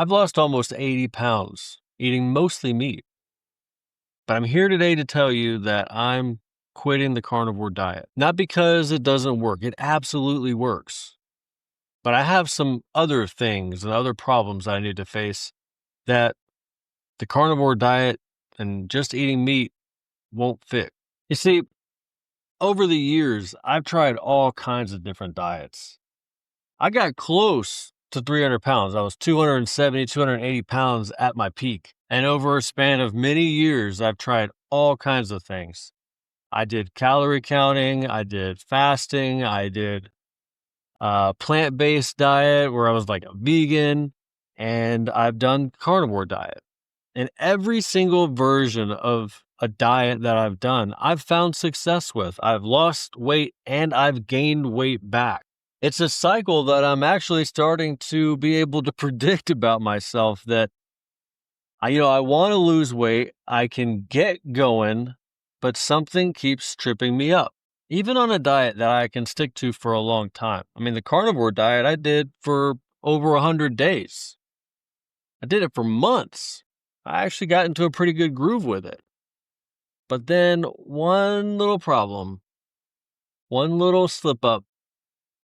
I've lost almost 80 pounds, eating mostly meat. But I'm here today to tell you that I'm quitting the carnivore diet. Not because it doesn't work, it absolutely works. But I have some other things and other problems I need to face that the carnivore diet and just eating meat won't fix. You see, over the years, I've tried all kinds of different diets. I got close to 300 pounds. I was 270, 280 pounds at my peak. And over a span of many years, I've tried all kinds of things. I did calorie counting, I did fasting, I did plant-based diet where I was like a vegan, and I've done carnivore diet. And every single version of a diet that I've done, I've found success with. I've lost weight and I've gained weight back. It's a cycle that I'm actually starting to be able to predict about myself that I want to lose weight, I can get going, but something keeps tripping me up. Even on a diet that I can stick to for a long time. I mean, the carnivore diet I did for over 100 days. I did it for months. I actually got into a pretty good groove with it. But then one little problem, one little slip up,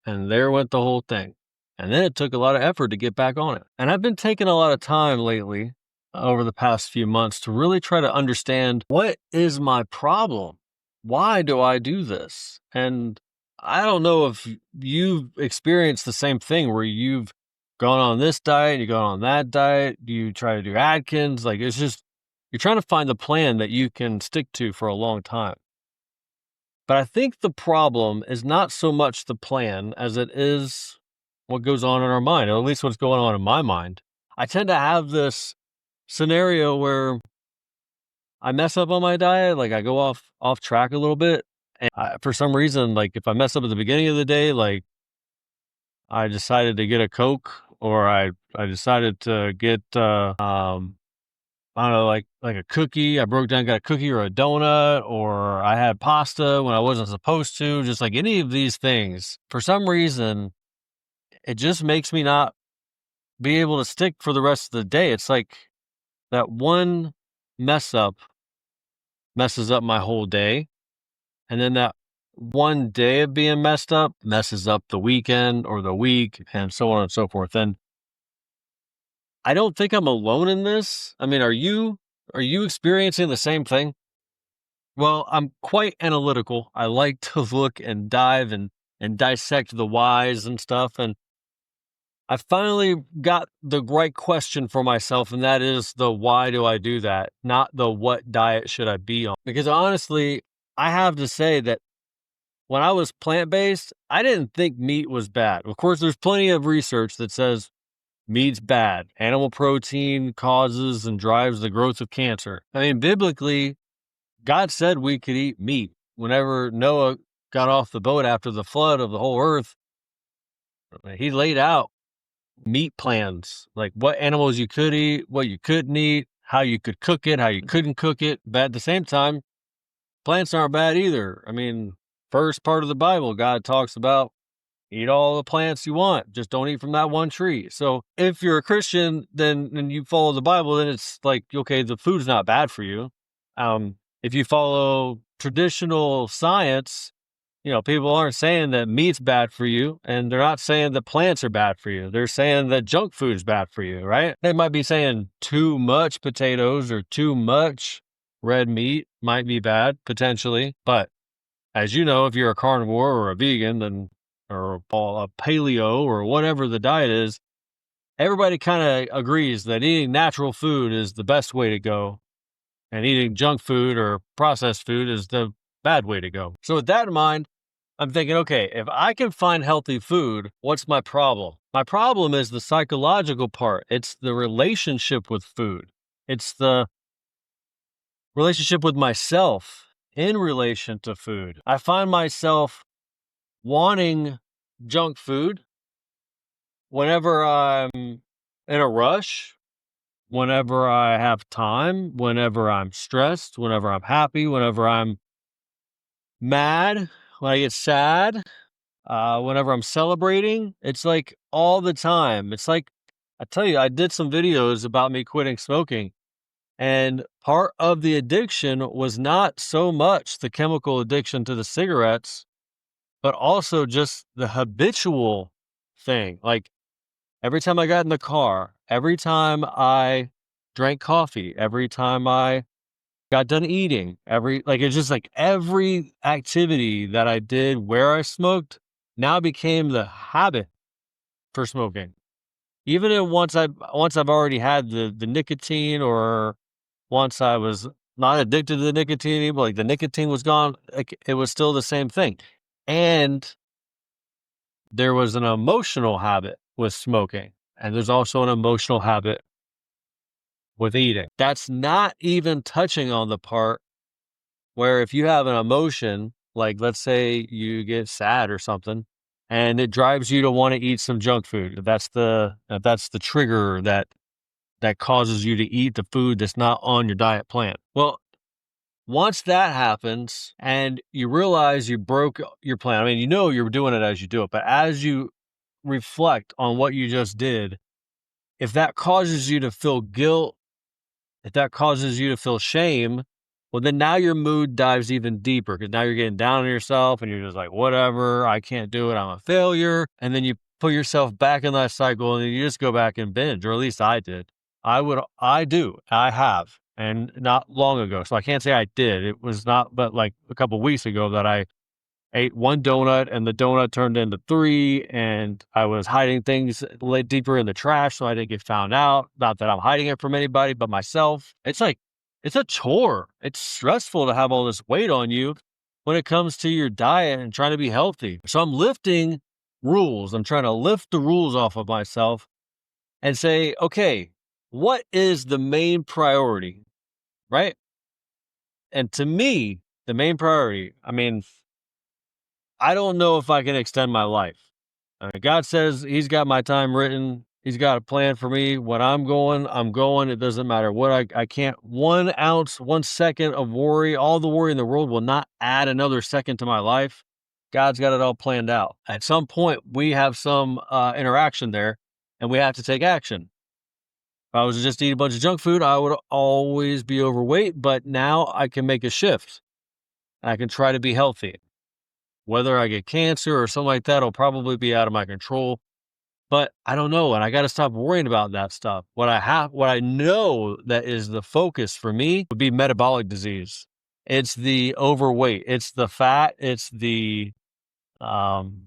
and there went the whole thing. And then it took a lot of effort to get back on it. And I've been taking a lot of time lately, over the past few months, to really try to understand what is my problem? Why do I do this? And I don't know if you've experienced the same thing where you've gone on this diet, you go on that diet, you try to do Atkins. Like it's just, you're trying to find the plan that you can stick to for a long time. But I think the problem is not so much the plan as it is what goes on in our mind, or at least what's going on in my mind. I tend to have this scenario where I mess up on my diet, like I go off track a little bit. And for some reason, like if I mess up at the beginning of the day, like I decided to get a Coke, or I decided to get I don't know, like a cookie. I broke down, got a cookie or a donut, or I had pasta when I wasn't supposed to. Just like any of these things, for some reason, it just makes me not be able to stick for the rest of the day. It's like that one mess up messes up my whole day, and then that one day of being messed up messes up the weekend or the week, and so on and so forth. And I don't think I'm alone in this. I mean, are you experiencing the same thing? Well, I'm quite analytical. I like to look and dive and dissect the whys and stuff. And I finally got the right question for myself, and that is the why do I do that, not the what diet should I be on. Because honestly, I have to say that when I was plant-based, I didn't think meat was bad. Of course, there's plenty of research that says meat's bad. Animal protein causes and drives the growth of cancer. I mean, biblically, God said we could eat meat. Whenever Noah got off the boat after the flood of the whole earth, he laid out meat plans, like what animals you could eat, what you couldn't eat, how you could cook it, how you couldn't cook it. But at the same time, plants aren't bad either. I mean, first part of the Bible, God talks about eat all the plants you want, just don't eat from that one tree. So if you're a Christian, then and you follow the Bible, then it's like, okay, the food's not bad for you. If you follow traditional science, people aren't saying that meat's bad for you, and they're not saying that plants are bad for you. They're saying that junk food's bad for you, right? They might be saying too much potatoes or too much red meat might be bad, potentially. But as you know, if you're a carnivore or a vegan, then or a paleo or whatever the diet is, everybody kind of agrees that eating natural food is the best way to go, and eating junk food or processed food is the bad way to go. So with that in mind, I'm thinking, okay, if I can find healthy food, what's my problem? My problem is the psychological part. It's the relationship with food. It's the relationship with myself in relation to food. I find myself wanting junk food whenever I'm in a rush, whenever I have time, whenever I'm stressed, whenever I'm happy, whenever I'm mad, when I get sad, whenever I'm celebrating. It's like all the time. It's like I tell you, I did some videos about me quitting smoking, and part of the addiction was not so much the chemical addiction to the cigarettes, but also just the habitual thing. Like every time I got in the car, every time I drank coffee, every time I got done eating, it's just like every activity that I did where I smoked now became the habit for smoking. Even if once I've already had the nicotine, or once I was not addicted to the nicotine anymore, like the nicotine was gone, like it was still the same thing. And there was an emotional habit with smoking, and there's also an emotional habit with eating. That's not even touching on the part where if you have an emotion, like let's say you get sad or something, and it drives you to want to eat some junk food. If that's the trigger that causes you to eat the food that's not on your diet plan. Well, once that happens and you realize you broke your plan, I mean, you know you're doing it as you do it, but as you reflect on what you just did, if that causes you to feel guilt, if that causes you to feel shame, well, then now your mood dives even deeper because now you're getting down on yourself and you're just like, whatever, I can't do it, I'm a failure. And then you put yourself back in that cycle and then you just go back and binge, or at least I did. I have, and not long ago. So I can't say I did. It was not, but like a couple weeks ago that I ate one donut and the donut turned into three, and I was hiding things laid deeper in the trash so I didn't get found out. Not that I'm hiding it from anybody but myself. It's like, it's a chore. It's stressful to have all this weight on you when it comes to your diet and trying to be healthy. So I'm lifting rules. I'm trying to lift the rules off of myself and say, okay, what is the main priority? Right. And to me, the main priority, I mean, I don't know if I can extend my life. God says He's got my time written. He's got a plan for me. When I'm going, I'm going. It doesn't matter what I can't. 1 ounce, 1 second of worry, all the worry in the world will not add another second to my life. God's got it all planned out. At some point, we have some interaction there, and we have to take action. If I was to just eat a bunch of junk food, I would always be overweight. But now I can make a shift. I can try to be healthy. Whether I get cancer or something like that will probably be out of my control, but I don't know, and I gotta stop worrying about that stuff. What I know that is the focus for me would be metabolic disease. It's the overweight, it's the fat, um,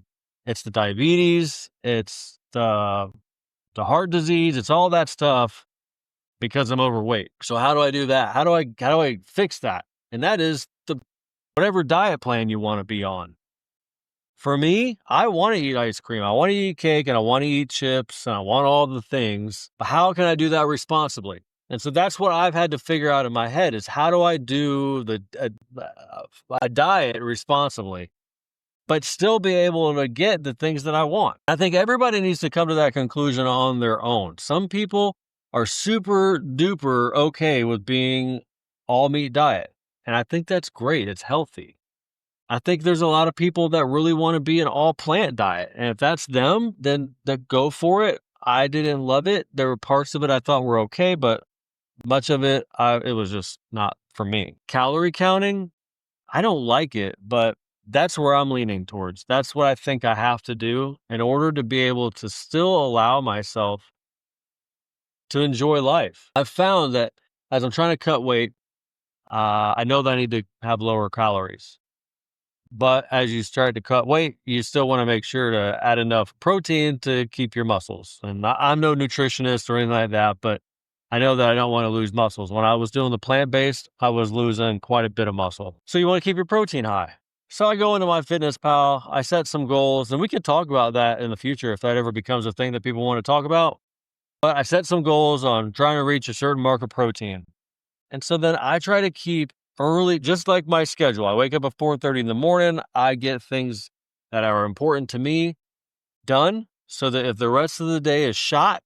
it's the diabetes, it's the heart disease, it's all that stuff because I'm overweight. So how do I do that? How do I fix that? And that is the whatever diet plan you wanna be on. For me, I want to eat ice cream. I want to eat cake and I want to eat chips and I want all the things. But how can I do that responsibly? And so that's what I've had to figure out in my head is how do I do a diet responsibly, but still be able to get the things that I want. I think everybody needs to come to that conclusion on their own. Some people are super duper okay with being all meat diet. And I think that's great. It's healthy. I think there's a lot of people that really want to be an all plant diet. And if that's them, then go for it. I didn't love it. There were parts of it I thought were okay, but much of it, it was just not for me. Calorie counting, I don't like it, but that's where I'm leaning towards. That's what I think I have to do in order to be able to still allow myself to enjoy life. I've found that as I'm trying to cut weight, I know that I need to have lower calories. But as you start to cut weight, you still want to make sure to add enough protein to keep your muscles. And I'm no nutritionist or anything like that, but I know that I don't want to lose muscles. When I was doing the plant-based, I was losing quite a bit of muscle. So you want to keep your protein high. So I go into my fitness pal, I set some goals, and we can talk about that in the future if that ever becomes a thing that people want to talk about. But I set some goals on trying to reach a certain mark of protein. And so then I try to keep early, just like my schedule. I wake up at 4:30 in the morning. I get things that are important to me done so that if the rest of the day is shot,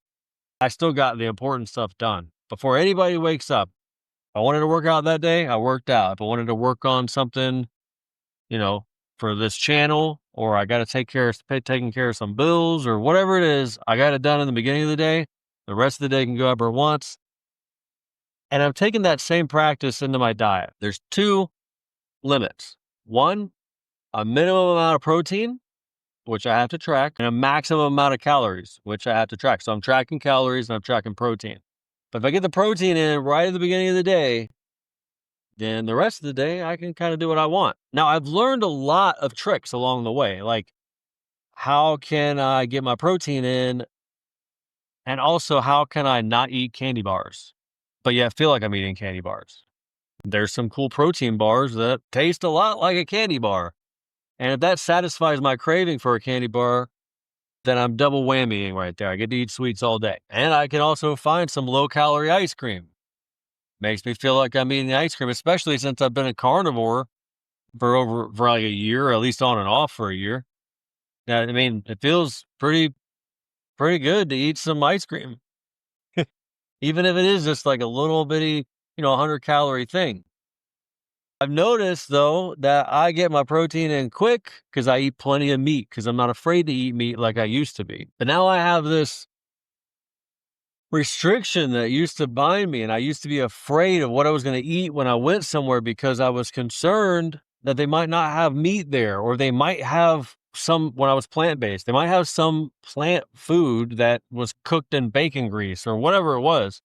I still got the important stuff done before anybody wakes up. If I wanted to work out that day, I worked out. If I wanted to work on something, you know, for this channel, or I got to taking care of some bills or whatever it is, I got it done in the beginning of the day. The rest of the day can go however it wants. And I'm taking that same practice into my diet. There's 2 limits. One, a minimum amount of protein, which I have to track, and a maximum amount of calories, which I have to track. So I'm tracking calories and I'm tracking protein. But if I get the protein in right at the beginning of the day, then the rest of the day I can kind of do what I want. Now, I've learned a lot of tricks along the way. Like, how can I get my protein in? And also, how can I not eat candy bars, but yet feel like I'm eating candy bars? There's some cool protein bars that taste a lot like a candy bar. And if that satisfies my craving for a candy bar, then I'm double whammying right there. I get to eat sweets all day. And I can also find some low calorie ice cream. Makes me feel like I'm eating ice cream, especially since I've been a carnivore for like a year, or at least on and off for a year. Yeah, I mean, it feels pretty good to eat some ice cream, even if it is just like a little bitty, 100-calorie thing. I've noticed though that I get my protein in quick because I eat plenty of meat because I'm not afraid to eat meat like I used to be. But now I have this restriction that used to bind me, and I used to be afraid of what I was going to eat when I went somewhere because I was concerned that they might not have meat there, or they might have some, when I was plant-based, they might have some plant food that was cooked in bacon grease or whatever it was.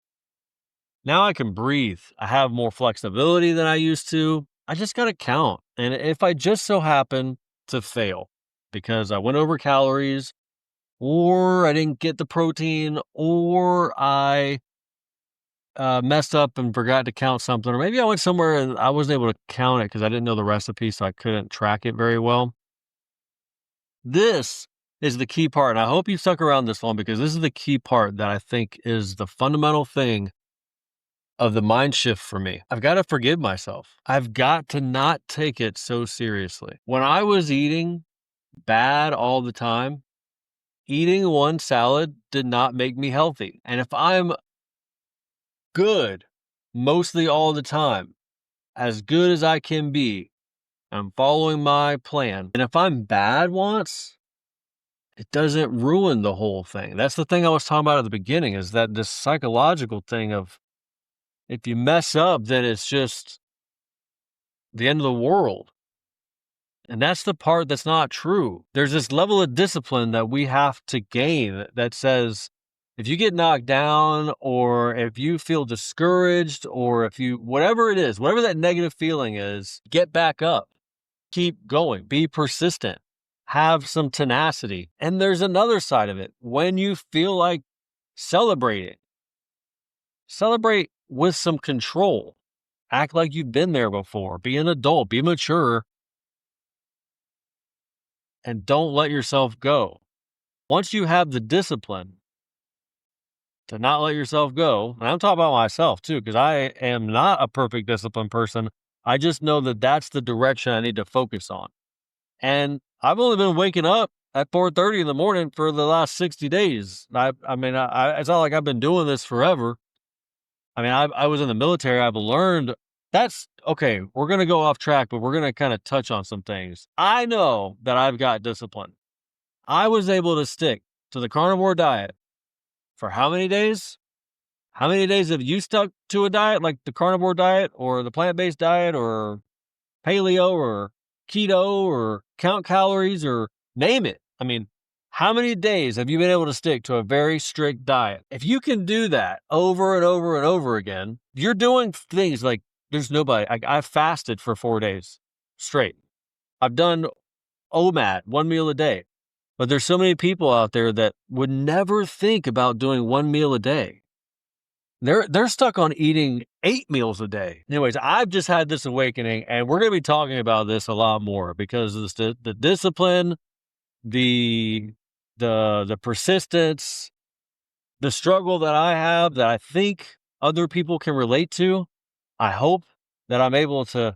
Now I can breathe. I have more flexibility than I used to. I just got to count. And if I just so happen to fail because I went over calories, or I didn't get the protein, or I messed up and forgot to count something, or maybe I went somewhere and I wasn't able to count it because I didn't know the recipe, so I couldn't track it very well. This is the key part. And I hope you stuck around this long, because this is the key part that I think is the fundamental thing of the mind shift for me. I've got to forgive myself. I've got to not take it so seriously. When I was eating bad all the time, eating one salad did not make me healthy. And if I'm good mostly all the time, as good as I can be, I'm following my plan. And if I'm bad once, it doesn't ruin the whole thing. That's the thing I was talking about at the beginning, is that this psychological thing of, if you mess up, then it's just the end of the world. And that's the part that's not true. There's this level of discipline that we have to gain that says, if you get knocked down, or if you feel discouraged, or if you, whatever it is, whatever that negative feeling is, get back up, keep going, be persistent, have some tenacity. And there's another side of it. When you feel like celebrating, celebrate with some control. Act like you've been there before. Be an adult, be mature, and don't let yourself go. Once you have the discipline to not let yourself go, and I'm talking about myself too, because I am not a perfect disciplined person. I just know that that's the direction I need to focus on. And I've only been waking up at 4:30 in the morning for the last 60 days. It's not like I've been doing this forever. I mean, I was in the military. I've learned that's okay. We're going to go off track, but we're going to kind of touch on some things. I know that I've got discipline. I was able to stick to the carnivore diet for how many days? How many days have you stuck to a diet like the carnivore diet, or the plant-based diet, or paleo, or keto, or count calories, or name it? I mean, how many days have you been able to stick to a very strict diet? If you can do that over and over and over again, you're doing things like there's nobody. I fasted for 4 days straight. I've done OMAD, one meal a day. But there's so many people out there that would never think about doing one meal a day. They're stuck on eating 8 meals a day. Anyways, I've just had this awakening, and we're going to be talking about this a lot more, because of the discipline, the the persistence, the struggle that I have, that I think other people can relate to. I hope that I'm able to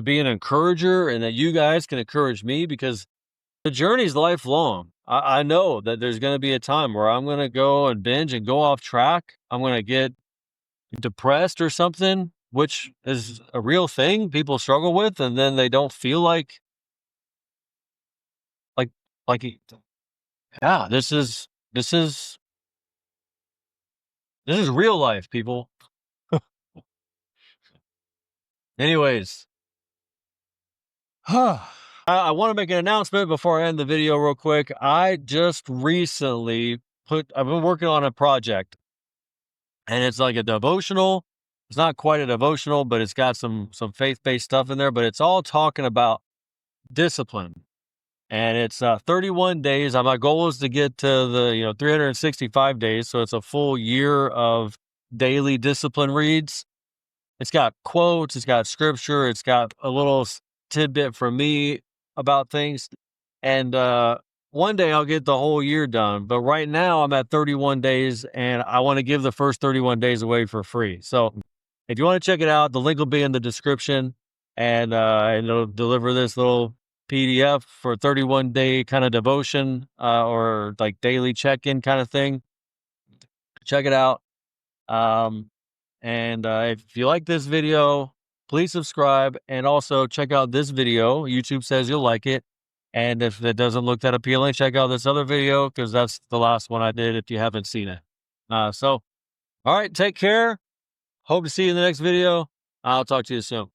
be an encourager, and that you guys can encourage me, because the journey's lifelong. I know that there's going to be a time where I'm going to go and binge and go off track. I'm going to get depressed or something, which is a real thing people struggle with, and then they don't feel like, yeah, this is This is real life, people. Anyways, I want to make an announcement before I end the video real quick. I just recently I've been working on a project, and it's like a devotional. It's not quite a devotional, but it's got some faith-based stuff in there, but it's all talking about discipline. And it's 31 days. My goal is to get to the 365 days, so it's a full year of daily discipline reads. It's got quotes, it's got scripture, it's got a little tidbit from me about things. And one day I'll get the whole year done. But right now I'm at 31 days, and I want to give the first 31 days away for free. So if you want to check it out, the link will be in the description, and it'll deliver this little PDF for 31-day kind of devotion or like daily check-in kind of thing. Check it out. And if you like this video, please subscribe, and also check out this video. YouTube says you'll like it. And if it doesn't look that appealing, check out this other video, because that's the last one I did if you haven't seen it. All right, take care. Hope to see you in the next video. I'll talk to you soon.